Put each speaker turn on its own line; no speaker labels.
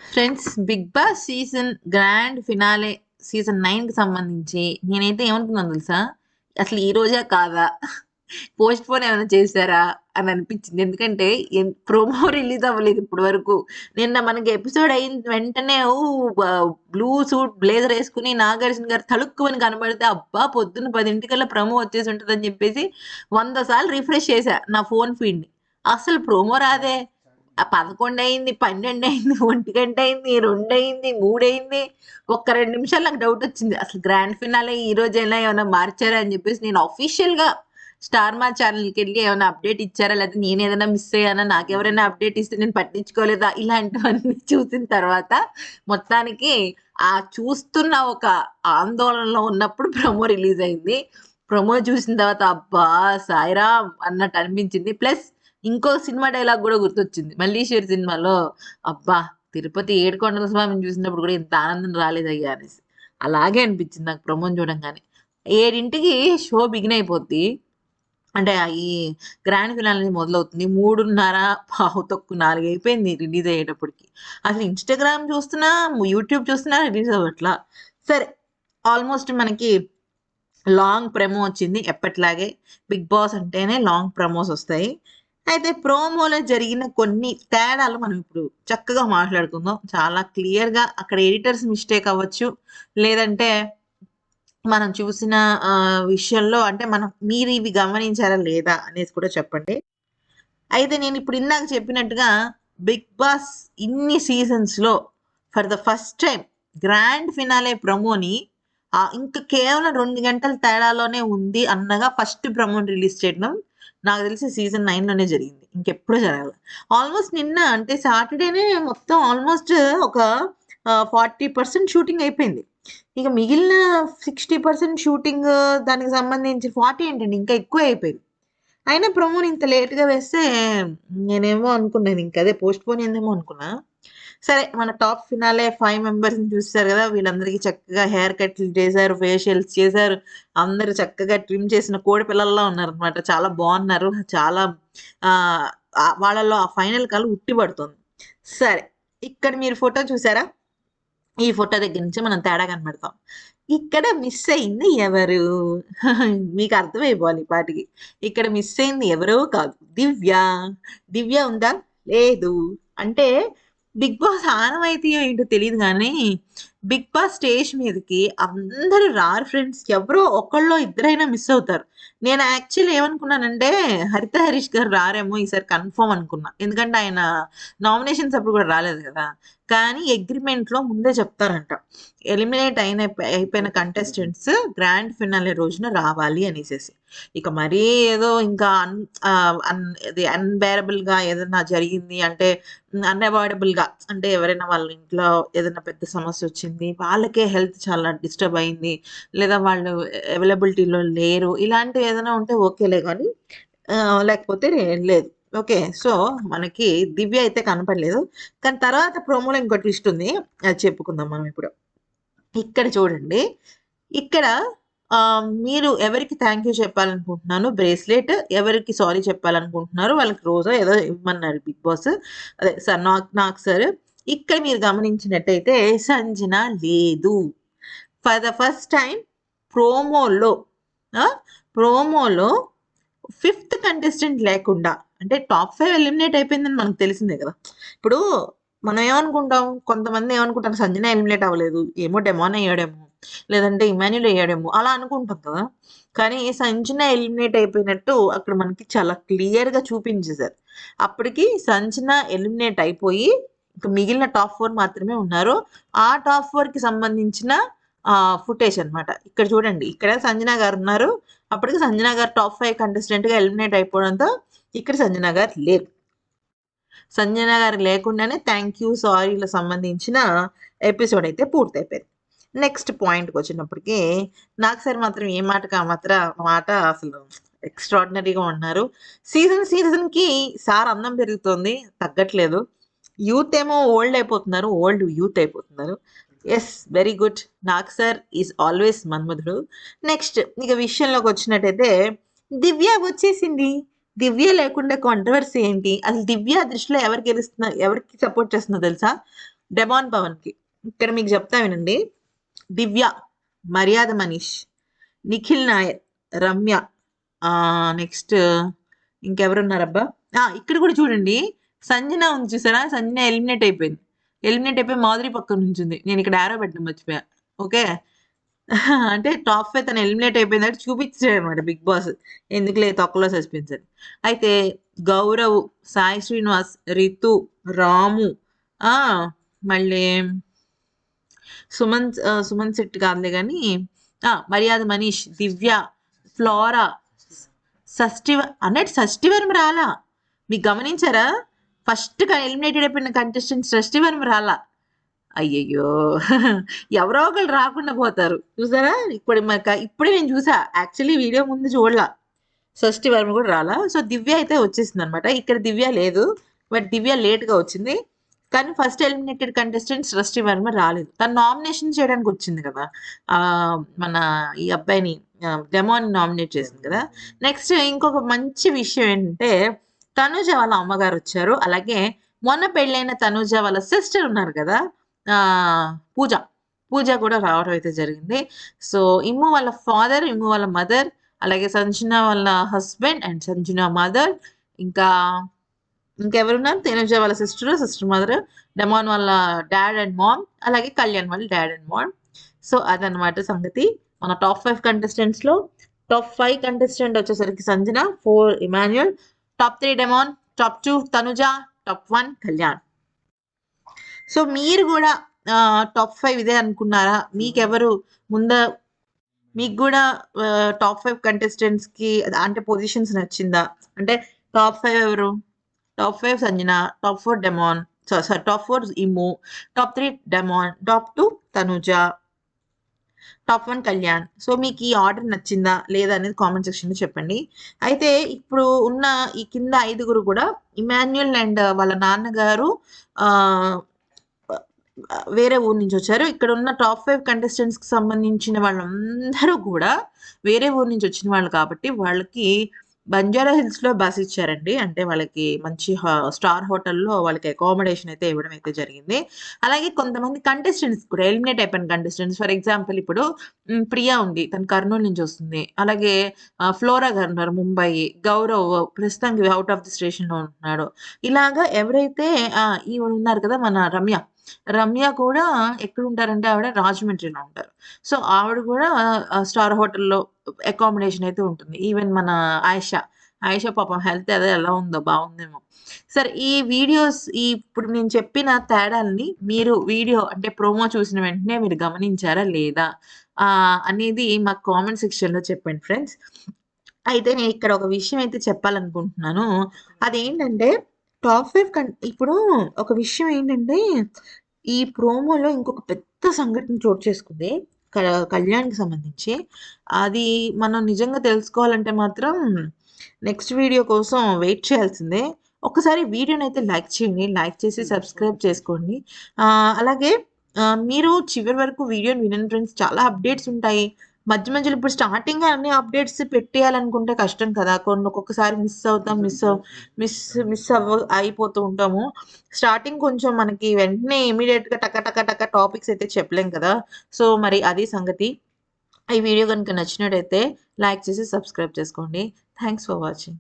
Friends, Bigg Boss season grand finale season 9కి సంబంధించి నేనైతే ఏమనుకున్నాను తెలుసా? అసలు ఈ రోజా కాదా? పోస్ట్ పోన్ ఏమైనా చేశారా అని అనిపించింది. ఎందుకంటే ప్రోమో రిలీజ్ అవ్వలేదు ఇప్పటి వరకు. నిన్న మనకి ఎపిసోడ్ అయిన వెంటనే బ్లూ సూట్ బ్లేజర్ వేసుకుని నాగార్జున గారు తళుక్కుమని కనబడితే అబ్బా పొద్దున్న 10 ప్రోమో వచ్చేసి ఉంటుందని చెప్పేసి 100 సార్లు రిఫ్రెష్ చేశా నా ఫోన్ ఫీడ్ని. అసలు ప్రోమో రాదే. 11 అయింది, 12 అయింది, 1 అయింది, 2 అయింది, 3 అయింది. ఒక్క 2 నిమిషాలు నాకు డౌట్ వచ్చింది. అసలు గ్రాండ్ ఫినాలే ఈ రోజైనా ఏమైనా మార్చారా అని చెప్పేసి నేను అఫీషియల్‌గా స్టార్ మా ఛానల్‌కెళ్ళి ఏమైనా అప్డేట్ ఇచ్చారా? లేకపోతే నేనేదైనా మిస్ అయ్యానా? నాకెవరైనా అప్డేట్ ఇస్తే నేను పట్టించుకోలేదా? ఇలాంటివన్నీ చూసిన తర్వాత మొత్తానికి చూస్తున్న ఒక ఆందోళనలో ఉన్నప్పుడు ప్రోమో రిలీజ్ అయింది. ప్రోమో చూసిన తర్వాత అబ్బా! సాయిరాం అన్నట్టు అనిపించింది. ప్లస్ ఇంకో సినిమా డైలాగ్ గూడా గుర్తొచ్చింది. 'మల్లీశ్వరి' సినిమాలో అబ్బా! తిరుపతి ఏడుకొండల స్వామిని చూసినప్పుడు కూడా ఇంత ఆనందం రాలేదయ్యా అనేసి. అలాగే అనిపించింది నాకు ప్రోమోని చూడంగానే. 7కి షో బిగిన్ అయిపోద్ది. అంటే ఈ గ్రాండ్ ఫినాలే మొదలవుతుంది. 3:30 పావుతక్కువ 4 అయిపోయింది రిలీజ్ అయ్యేటప్పటికి. అసలు ఇన్‌స్టాగ్రామ్ చూస్తున్నా, యూట్యూబ్ చూస్తున్నా రిలీజ్ అవ్వట్లా. సరే, ఆల్మోస్ట్ మనకి లాంగ్ ప్రోమో వచ్చింది ఎప్పటిలాగే. బిగ్ బాస్ అంటేనే లాంగ్ ప్రోమోస్ వస్తాయి. అయితే ప్రోమోలో జరిగిన కొన్ని తేడాలు మనం ఇప్పుడు చక్కగా మాట్లాడుకుందాం. చాలా క్లియర్‌గా అక్కడ ఎడిటర్స్ మిస్టేక్ అవ్వచ్చు. లేదంటే మనం చూసిన విషయంలో అంటే మీరు ఇవి గమనించారా లేదా అనేసి కూడా చెప్పండి. అయితే నేను ఇప్పుడు ఇందాక చెప్పినట్టుగా బిగ్ బాస్ ఇన్ని సీజన్స్‌లో for the first time grand finale ప్రోమోని ఇంకా కేవలం 2 గంటల తేడాలోనే ఉంది అన్నగా ఫస్ట్ ప్రోమోని రిలీజ్ చేయడం నాకు తెలిసి సీజన్ 9లోనే జరిగింది. ఇంకెప్పుడు జరగల. ఆల్మోస్ట్ నిన్న అంటే సాటర్‌డేనే మొత్తం ఆల్మోస్ట్ ఒక 40% షూటింగ్ అయిపోయింది. ఇక మిగిలిన 60% షూటింగ్ దానికి సంబంధించి 40 ఏంటండి, ఇంకా ఎక్కువే అయిపోయింది. అయినా ప్రోమోని ఇంత లేట్‌గా వేస్తే నేనేమో అనుకున్నాను ఇంక అదే పోస్ట్‌పోన్ అయిందేమో అనుకున్నా. సరే, మన టాప్ ఫినాలే 5 మెంబర్స్‌ని చూసేసారు గదా! వీళ్ళందరికీ చక్కగా హెయిర్ కట్లు చేశారు, ఫేషియల్స్ చేశారు. అందరూ చక్కగా ట్రిమ్ చేసిన కోడి పిల్లల్లా ఉన్నారనమాట. చాలా బావున్నారు. చాలా ఆహ్, వాళ్ళలో ఆ ఫైనల్ కల ఉట్టి పడుతుంది. సరే, ఇక్కడ మీరు ఫోటో చూసారా? ఈ ఫోటో దగ్గర నుంచి మనం తేడా కనపడతాం. ఇక్కడ మిస్ అయింది ఎవరు? మీకు అర్థమైపోవాలి ఈ పాటికి. ఇక్కడ మిస్ అయింది ఎవరో కాదు, దివ్య. దివ్య ఉందా? లేదు. అంటే బిగ్ బాస్ ఆనవాయితీయో ఏంటో తెలీదు గానీ, బిగ్ బాస్ స్టేజ్ మీదకి అందరూ రారు ఫ్రెండ్స్. ఎవరో ఒకళ్ళో ఇద్దరైనా మిస్ అవుతారు. నేను యాక్చువల్లీ ఏమనుకున్నానంటే, హరిత హరీష్ గారు రారేమో ఈసారి కన్ఫర్మ్ అనుకున్నా. ఎందుకంటే ఆయన నామినేషన్స్ అప్పుడు కూడా రాలేదు కదా! కానీ అగ్రీమెంట్‌లో ముందే చెప్తారంట. ఎలిమినేట్ అయిపోయిన కంటెస్టెంట్స్ గ్రాండ్ ఫినాలే రోజున రావాలి అనేసేసి. ఇక మరీ ఏదో ఇంకా ఇది అన్‌బేరబుల్‌గా ఏదన్నా జరిగింది అంటే అన్‌అవాయిడబుల్‌గా అంటే ఎవరైనా వాళ్ళ ఇంట్లో ఏదైనా పెద్ద సమస్యొచ్చింది, వాళ్ళకే హెల్త్ చాలా డిస్టర్బ్ అయింది, లేదా వాళ్ళు అవైలబిలిటీలో లేరు, ఇలాంటివి ఏదైనా ఉంటే ఓకేలే గానీ లేకపోతే లేదు. ఓకే. సో, మనకి దివ్య అయితే కనపడలేదు. కానీ తర్వాత ప్రోమోలో ఇంకో ట్విస్ట్ ఉంది. అది చెప్పుకుందాం మనం ఇప్పుడు. ఇక్కడ చూడండి. ఇక్కడ మీరు ఎవరికి థాంక్ యూ చెప్పాలనుకుంటున్నాను బ్రేస్లెట్, ఎవరికి సారీ చెప్పాలనుకుంటున్నారు వాళ్ళకి రోజో ఏదో ఇమ్మన్నారు బిగ్ బాస్. అదే సార్ నాకు సార్. ఇక్కడ మీరు గమనించినట్టయితే సంజన లేదు. ఫర్ ద ఫస్ట్ టైమ్ ప్రోమోలో ఆ! ప్రోమోలో ఫిఫ్త్ కంటెస్టెంట్ లేకుండా అంటే టాప్ 5 ఎలిమినేట్ అయిపోయిందని మనకు తెలిసిందే కదా! ఇప్పుడు మనం ఏమనుకుంటాం, కొంతమంది ఏమనుకుంటారు సంజన ఎలిమినేట్ అవ్వలేదు. ఏమో డెమాన్ అయ్యాడేమో, లేదంటే ఇమాన్యుల్ అయ్యాడేమో అలా అనుకుంటాం కదా! కానీ సంజన ఎలిమినేట్ అయిపోయినట్టు అక్కడ మనకి చాలా క్లియర్‌గా చూపించేసారు. అప్పటికి సంజన ఎలిమినేట్ అయిపోయి ఇంక మిగిలిన టాప్ 4 మాత్రమే ఉన్నారు. ఆ టాప్ 4కి సంబంధించిన ఫుటేజ్ అన్నమాట. ఇక్కడ చూడండి. ఇక్కడ సంజన గారున్నారు. అప్పటికి సంజన గారు టాప్ 5 కంటెస్టెంట్‌గా ఎలిమినేట్ అయిపోవడంతో ఇక్కడ సంజన గారు లేరు. సంజన గారు లేకుండానే థాంక్ యూ, సారీ‌లకు సంబంధించిన ఎపిసోడ్ అయితే పూర్తయిపోయింది. నెక్స్ట్ పాయింట్‌కొచ్చినప్పటికి నాకు సార్ మాత్రం ఏ మాటకి ఆ మాట అసలు ఎక్స్‌ట్రార్డినరీగా ఉన్నారు. సీజన్‌కి సార్ అందం పెరుగుతోంది, తగ్గట్లేదు. యూత్ ఏమో ఓల్డ్ అయిపోతున్నారు. ఓల్డ్ యూత్ అయిపోతున్నారు. Yes, very good. Nag sir is always Manmadhudu. Next ఇక విషయంలోకొచ్చినట్టయితే దివ్య వచ్చేసింది. దివ్య లేకుండా కాంట్రోవర్సీ ఏంటి? అసలు దివ్య దృష్టిలో ఎవరు గెలుస్తున్నారు? ఎవరికి సపోర్ట్ చేస్తుందో తెలుసా? డెమాన్ పవన్కి. ఇక్కడ మీకు చెప్తా వినండి. దివ్య, మర్యాద మనీష్, నిఖిల్ నాయర్, రమ్య, నెక్స్ట్ ఇంకెవరున్నారబ్బా, ఇక్కడ కూడా చూడండి సంజన ఉంది చూసారా, సంజన ఎలిమినేట్ అయిపోయి మాధురి పక్కన నుంచింది. నేను ఇక్కడ ఆరో పెట్టడం మర్చిపోయా. ఓకే, అంటే టాప్ 5 తను ఎలిమినేట్ అయిపోయిందంటే చూపించాడు అనమాట బిగ్ బాస్, ఎందుకులే తొక్కలో సస్పెన్స్ అని. అయితే గౌరవ్, సాయి శ్రీనివాస్, రితు, రాము, మళ్ళీ సుమన్ శెట్టి కాదులే కానీ మర్యాద మనీష్, దివ్య, ఫ్లోరా, షష్ఠివర్మ రాలా. మీకు గమనించారా, ఫస్ట్ ఎలిమినేటెడ్ అయిపోయిన కంటెస్టెంట్ షష్ఠివర్మ రాలా. అయ్యయ్యో, ఎవరో ఒకరు రాకుండా పోతారు చూసారా. ఇప్పుడే నేను చూసా, యాక్చువల్లీ వీడియో ముందు చూడలా. షష్ఠివర్మ కూడా రాలా. సో దివ్య అయితే వచ్చేసింది అనమాట. ఇక్కడ దివ్య లేదు, బట్ దివ్య లేట్గా వచ్చింది. కానీ ఫస్ట్ ఎలిమినేటెడ్ కంటెస్టెంట్ షష్ఠివర్మ రాలేదు. తను నామినేషన్ చేయడానికి వచ్చింది కదా, మన ఈ అబ్బాయిని డెమోన్ నామినేట్ చేసింది కదా. నెక్స్ట్ ఇంకొక మంచి విషయం ఏంటంటే తనుజ వాళ్ళ అమ్మగారు వచ్చారు. అలాగే మొన్న పెళ్ళైన తనుజ వాళ్ళ సిస్టర్ ఉన్నారు కదా, పూజ కూడా రావడం అయితే జరిగింది. సో ఇమ్ము వాళ్ళ ఫాదర్, ఇమ్ము వాళ్ళ మదర్, అలాగే సంజన వాళ్ళ హస్బెండ్ అండ్ సంజన మదర్, ఇంకెవరున్నారు, తనుజ వాళ్ళ సిస్టర్ మదర్, డెమాన్ వాళ్ళ డాడ్ అండ్ మామ్, అలాగే కళ్యాణ్ వాళ్ళ డాడ్ అండ్ మామ్. సో అదనమాట సంగతి. మన టాప్ 5 కంటెస్టెంట్స్ లో టాప్ 5 కంటెస్టెంట్ వచ్చేసరికి Sanjana, 4 Emmanuel, top 3 Demon, top 2 Tanuja, top 1 Kalyan. So మీరు కూడా టాప్ 5 ఇదే అనుకున్నారా? మీకెవరు మీకు కూడా టాప్ 5 కంటెస్టెంట్స్ కి అంటే పొజిషన్స్ నచ్చిందా? అంటే టాప్ 5 ఎవరు? Top 5 Sanjana, top 4 Demon, sorry top 4 Immu, top 3 Demon, top 2 Tanuja, top 1 Kalyan. So మీకు ఈ ఆర్డర్ నచ్చిందా లేదా అనేది కామెంట్ సెక్షన్లో చెప్పండి. అయితే ఇప్పుడు ఉన్న ఈ కింద 5గురు కూడా ఇమాన్యుయల్ అండ్ వాళ్ళ నాన్నగారు వేరే ఊరు నుంచి వచ్చారు. ఇక్కడ ఉన్న టాప్ 5 కంటెస్టెంట్స్కి సంబంధించిన వాళ్ళందరూ కూడా వేరే ఊరు నుంచి వచ్చిన వాళ్ళు కాబట్టి వాళ్ళకి బంజారా హిల్స్లో బస్ ఇచ్చారండి. అంటే వాళ్ళకి మంచి స్టార్ హోటల్లో వాళ్ళకి అకామిడేషన్ అయితే ఇవ్వడం అయితే జరిగింది. అలాగే కొంతమంది కంటెస్టెంట్స్ కూడా ఎలిమినేట్ అయిపోయిన కంటెస్టెంట్స్, ఫర్ ఎగ్జాంపుల్ ఇప్పుడు ప్రియా ఉంది, తను కర్నూలు నుంచి వస్తుంది. అలాగే ఫ్లోరా గారు ఉన్నారు ముంబై, గౌరవ్ ప్రస్తుతానికి అవుట్ ఆఫ్ ది స్టేషన్లో ఉంటున్నాడు. ఇలాగా ఎవరైతే ఈవిడ ఉన్నారు కదా మన రమ్య కూడా ఎక్కడ ఉంటారంటే ఆవిడ రాజమండ్రిలో ఉంటారు. సో ఆవిడ కూడా స్టార్ హోటల్లో అకామిడేషన్ అయితే ఉంటుంది. ఈవెన్ మన ఆయిషా పాపం హెల్త్ అదే ఎలా ఉందో, బాగుందేమో. సరే ఈ వీడియోస్ ఇప్పుడు నేను చెప్పిన తేడాలని మీరు వీడియో అంటే ప్రోమో చూసిన వెంటనే మీరు గమనించారా లేదా అనేది మాకు కామెంట్ సెక్షన్లో చెప్పండి ఫ్రెండ్స్. అయితే నేను ఇక్కడ ఒక విషయం అయితే చెప్పాలనుకుంటున్నాను. అదేంటంటే టాప్ 5 ఇప్పుడు ఒక విషయం ఏంటంటే ఈ ప్రోమోలో ఇంకొక పెద్ద సంఘటన చోటు చేసుకుంది కళ్యాణ్కి సంబంధించి. అది మనం నిజంగా తెలుసుకోవాలంటే మాత్రం నెక్స్ట్ వీడియో కోసం వెయిట్ చేయాల్సిందే. ఒకసారి వీడియోని అయితే లైక్ చేయండి, లైక్ చేసి సబ్స్క్రైబ్ చేసుకోండి. అలాగే మీరు చివరి వరకు వీడియోని వినండి ఫ్రెండ్స్, చాలా అప్డేట్స్ ఉంటాయి. మధ్యలో ఇప్పుడు స్టార్టింగ్ అన్ని అప్డేట్స్ పెట్టేయాలనుకుంటే కష్టం కదా, ఒక్కొక్కసారి మిస్ అయిపోతూ ఉంటాము. స్టార్టింగ్ కొంచెం మనకి వెంటనే ఇమీడియట్గా టక టాపిక్స్ అయితే చెప్పలేం కదా. సో మరి అది సంగతి. ఈ వీడియో కనుక నచ్చినట్టయితే లైక్ చేసి సబ్స్క్రైబ్ చేసుకోండి. Thanks for watching.